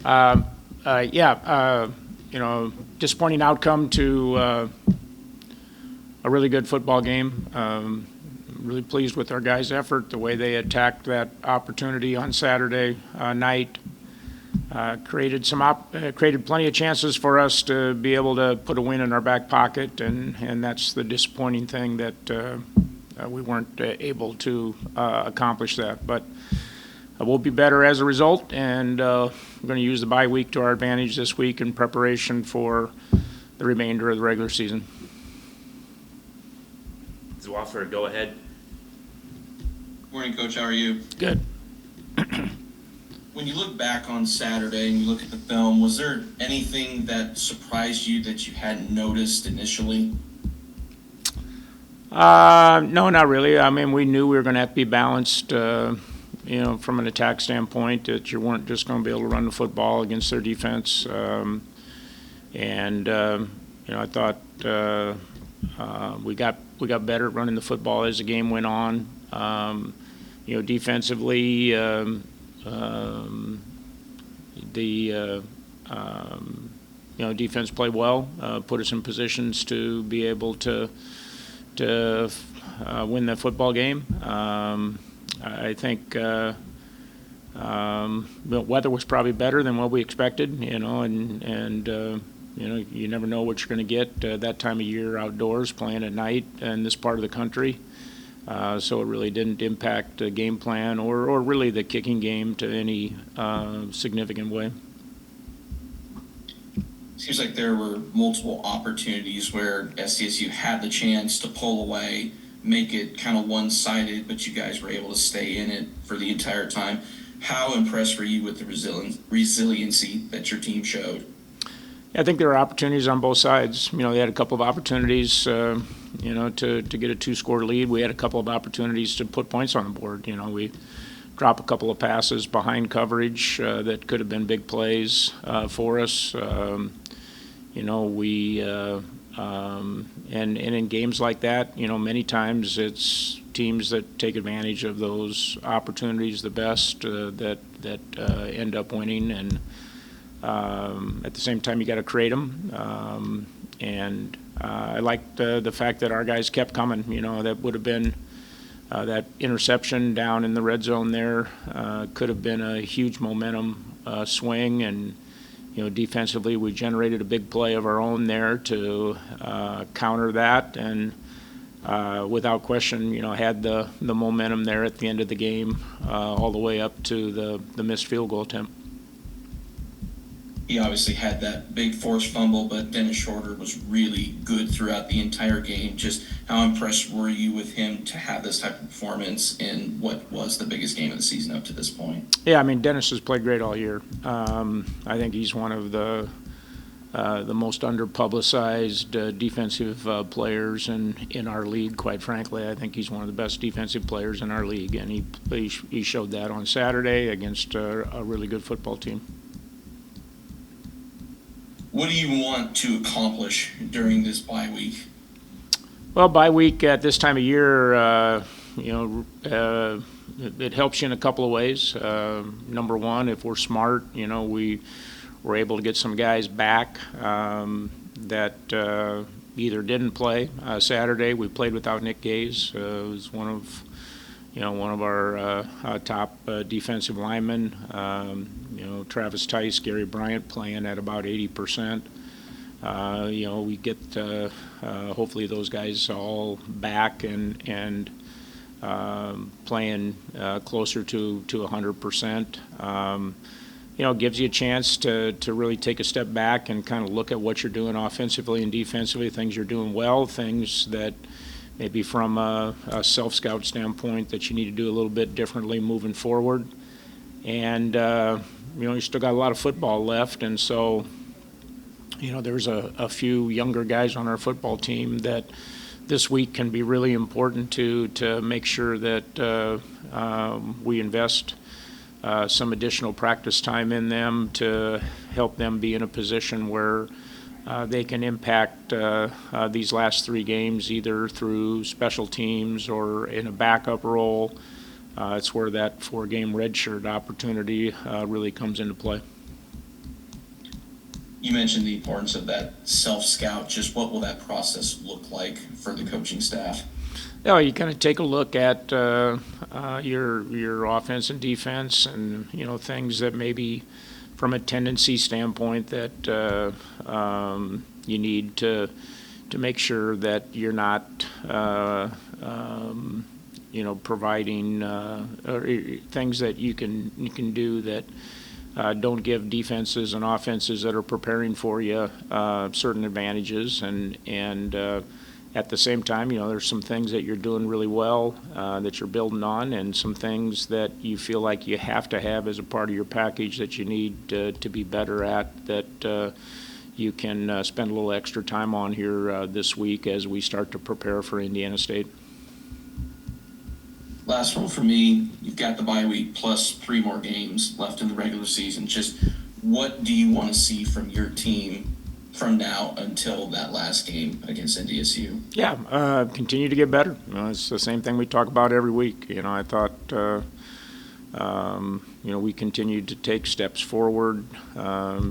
Uh, yeah, disappointing outcome to a really good football game. Really pleased with our guys' effort, the way they attacked that opportunity on Saturday night. Created plenty of chances for us to be able to put a win in our back pocket, and that's the disappointing thing that we weren't able to accomplish that. But we'll be better as a result, and we're going to use the bye week to our advantage this week in preparation for the remainder of the regular season. Zwaffer, go ahead. Morning, Coach. How are you? Good. When you look back on Saturday and you look at the film, was there anything that surprised you that you hadn't noticed initially? No, not really. I mean, we knew we were going to have to be balanced, from an attack standpoint, that you weren't just going to be able to run the football against their defense. I thought we got better at running the football as the game went on. Defensively, defense played well, put us in positions to be able to win the football game. I think the weather was probably better than what we expected, you never know what you're going to get that time of year outdoors playing at night in this part of the country. So it really didn't impact the game plan or really the kicking game to any significant way. Seems like there were multiple opportunities where SDSU had the chance to pull away, make it kind of one-sided, but you guys were able to stay in it for the entire time. How impressed were you with the resiliency that your team showed? I think there were opportunities on both sides. They had a couple of opportunities, to get a two-score lead. We had a couple of opportunities to put points on the board. We dropped a couple of passes behind coverage that could have been big plays for us. And in games like that, many times it's teams that take advantage of those opportunities the best that end up winning. And at the same time, you got to create them. I liked the fact that our guys kept coming. That would have been that interception down in the red zone there could have been a huge momentum swing. And defensively, we generated a big play of our own there to counter that, and without question, had the momentum there at the end of the game, all the way up to the missed field goal attempt. He obviously had that big forced fumble, but Dennis Shorter was really good throughout the entire game. Just how impressed were you with him to have this type of performance in what was the biggest game of the season up to this point? Yeah, I mean, Dennis has played great all year. I think he's one of the most under-publicized defensive players in our league, quite frankly. I think he's one of the best defensive players in our league, and he showed that on Saturday against a really good football team. What do you want to accomplish during this bye week? Well, bye week at this time of year, it helps you in a couple of ways. Number one, if we're smart, we were able to get some guys back that either didn't play Saturday. We played without Nick Gaze. It was one of our top defensive linemen. Travis Tice, Gary Bryant playing at about 80%. We get hopefully those guys all back and playing closer to 100%. Gives you a chance to really take a step back and kind of look at what you're doing offensively and defensively, things you're doing well, things that maybe from a self-scout standpoint that you need to do a little bit differently moving forward. And, you still got a lot of football left, and so, there's a few younger guys on our football team that this week can be really important to make sure that we invest some additional practice time in them to help them be in a position where they can impact these last three games either through special teams or in a backup role. It's where that four-game redshirt opportunity really comes into play. You mentioned the importance of that self-scout. Just what will that process look like for the coaching staff? Yeah, you kind of take a look at your offense and defense, and things that maybe from a tendency standpoint that you need to make sure that you're not providing or things that you can do that don't give defenses and offenses that are preparing for you certain advantages, and at the same time, there's some things that you're doing really well that you're building on, and some things that you feel like you have to have as a part of your package that you need to be better at, that you can spend a little extra time on here this week as we start to prepare for Indiana State. Last one for me. You've got the bye week plus 3 more games left in the regular season. Just what do you want to see from your team from now until that last game against NDSU? Yeah, continue to get better. It's the same thing we talk about every week. I thought, we continued to take steps forward,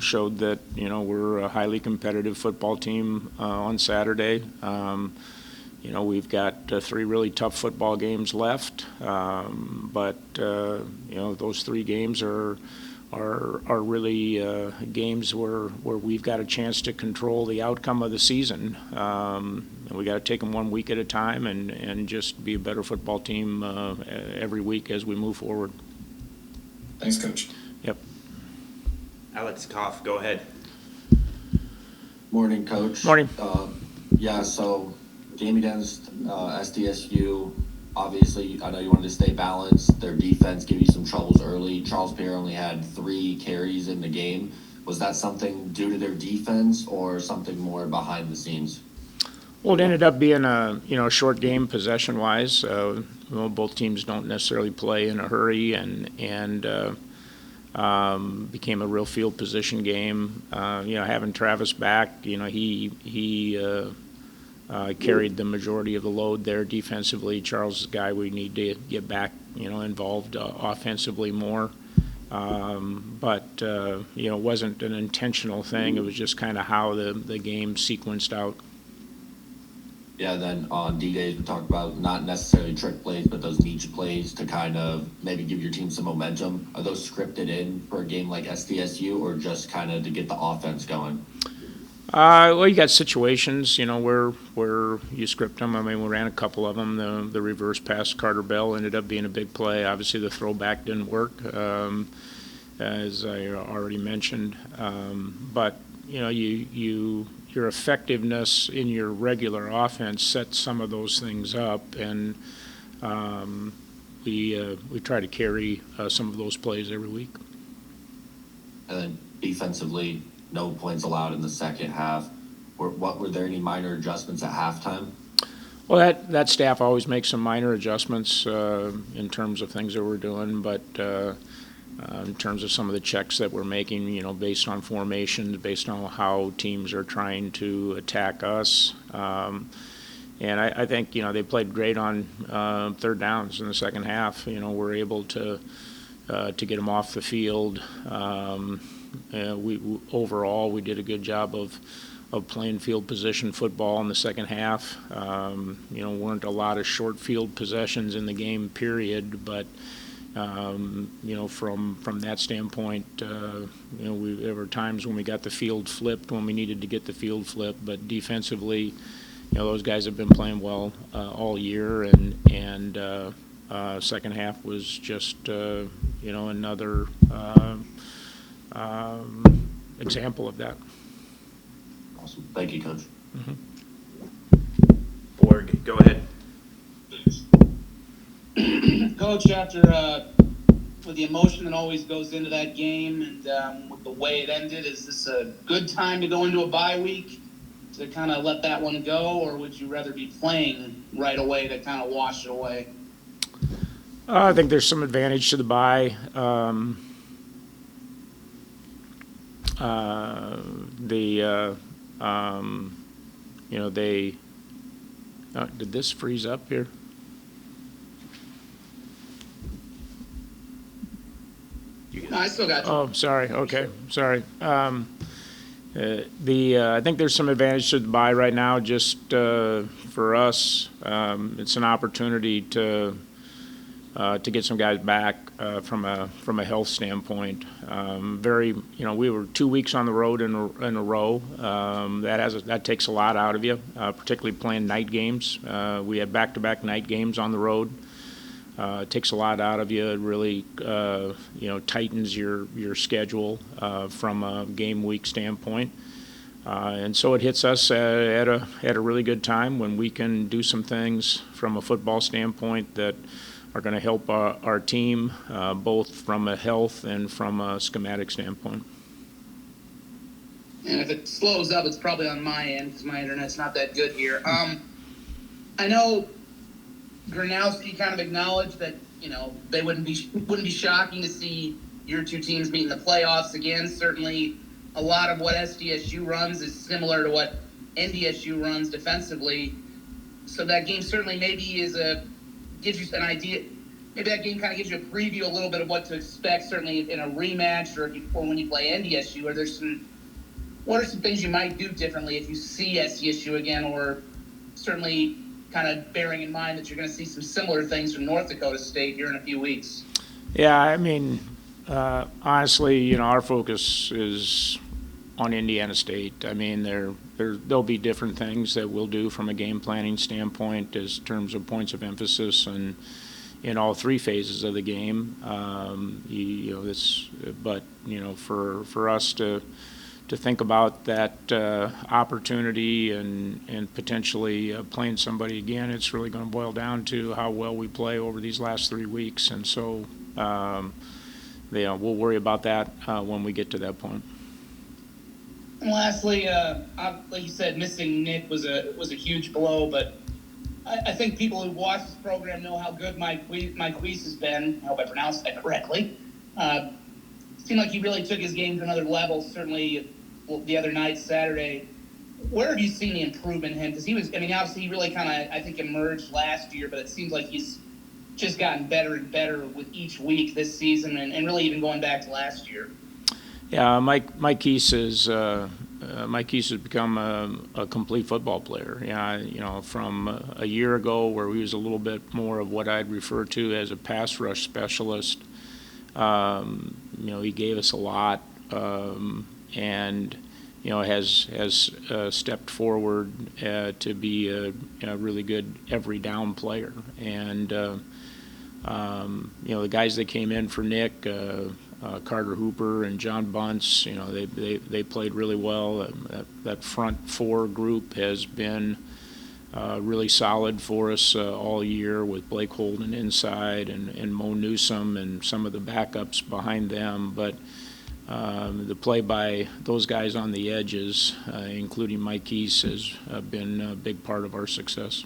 showed that, we're a highly competitive football team on Saturday. We've got 3 really tough football games left, but those 3 games are really games where we've got a chance to control the outcome of the season. And we got to take them 1 week at a time and just be a better football team every week as we move forward. Thanks, Coach. Yep. Alex Koff, go ahead. Morning, Coach. Morning. So game against SDSU, obviously, I know you wanted to stay balanced. Their defense gave you some troubles early. Charles Pierre only had 3 carries in the game. Was that something due to their defense or something more behind the scenes? Well, it ended up being a short game possession-wise. Both teams don't necessarily play in a hurry, and became a real field position game. Having Travis back, he carried the majority of the load there defensively. Charles is a guy we need to get back, involved offensively more. But it wasn't an intentional thing. It was just kind of how the game sequenced out. Yeah, then on D-Days we talked about not necessarily trick plays, but those niche plays to kind of maybe give your team some momentum. Are those scripted in for a game like SDSU, or just kind of to get the offense going? Well, you got situations, where you script them. I mean, we ran a couple of them. The reverse pass to Carter Bell ended up being a big play. Obviously, the throwback didn't work, as I already mentioned. But your effectiveness in your regular offense sets some of those things up, and we try to carry some of those plays every week. And then defensively, no points allowed in the second half. Were there any minor adjustments at halftime? Well, that staff always makes some minor adjustments in terms of things that we're doing, but in terms of some of the checks that we're making, based on formations, based on how teams are trying to attack us. And I think, they played great on third downs in the second half. We're able to get them off the field. Overall, we did a good job of playing field position football in the second half. Weren't a lot of short field possessions in the game, period, but from that standpoint, there were times when we got the field flipped when we needed to get the field flipped, but defensively, those guys have been playing well all year, and second half was just another example of that. Awesome. Thank you, Coach. Mm-hmm. Borg, go ahead. Coach, after with the emotion that always goes into that game, and with the way it ended, is this a good time to go into a bye week to kind of let that one go, or would you rather be playing right away to kind of wash it away? I think there's some advantage to the bye. Did this freeze up here? No, I still got you. Oh, sorry. Okay, sorry. I think there's some advantage to the bye right now. Just for us, it's an opportunity to get some guys back from a health standpoint. We were 2 weeks on the road in a row. That takes a lot out of you, particularly playing night games. We had back-to-back night games on the road. It takes a lot out of you. It really tightens your schedule from a game week standpoint. And so it hits us at a really good time when we can do some things from a football standpoint that are going to help our team, both from a health and from a schematic standpoint. And if it slows up, it's probably on my end because my internet's not that good here. I know Gronowski kind of acknowledged that they wouldn't be shocking to see your two teams meet in the playoffs again. Certainly, a lot of what SDSU runs is similar to what NDSU runs defensively. So that game certainly maybe gives you an idea. Maybe that game kind of gives you a preview a little bit of what to expect. Certainly in a rematch or when you play NDSU. What are some things you might do differently if you see SDSU again, or certainly kind of bearing in mind that you're going to see some similar things from North Dakota State here in a few weeks? Yeah, I mean, honestly, our focus is on Indiana State. I mean, there'll be different things that we'll do from a game planning standpoint as terms of points of emphasis and in all three phases of the game. For us to think about that opportunity and potentially playing somebody again, it's really going to boil down to how well we play over these last 3 weeks. And so, we'll worry about that when we get to that point. And lastly, like you said, missing Nick was a huge blow, but I think people who watch this program know how good Mike Weiss has been. I hope I pronounced that correctly. Seemed like he really took his game to another level, certainly the other night, Saturday. Where have you seen the improvement in him? Because obviously he really kind of, I think, emerged last year, but it seems like he's just gotten better and better with each week this season and really even going back to last year. Yeah, Mike Keese has become a complete football player. Yeah, from a year ago where he was a little bit more of what I'd refer to as a pass rush specialist. He gave us a lot, and has stepped forward to be a really good every down player. And the guys that came in for Nick. Carter Hooper and John Bunce, they played really well. That front four group has been really solid for us all year with Blake Holden inside and Mo Newsome and some of the backups behind them. But the play by those guys on the edges, including Mike Keese, has been a big part of our success.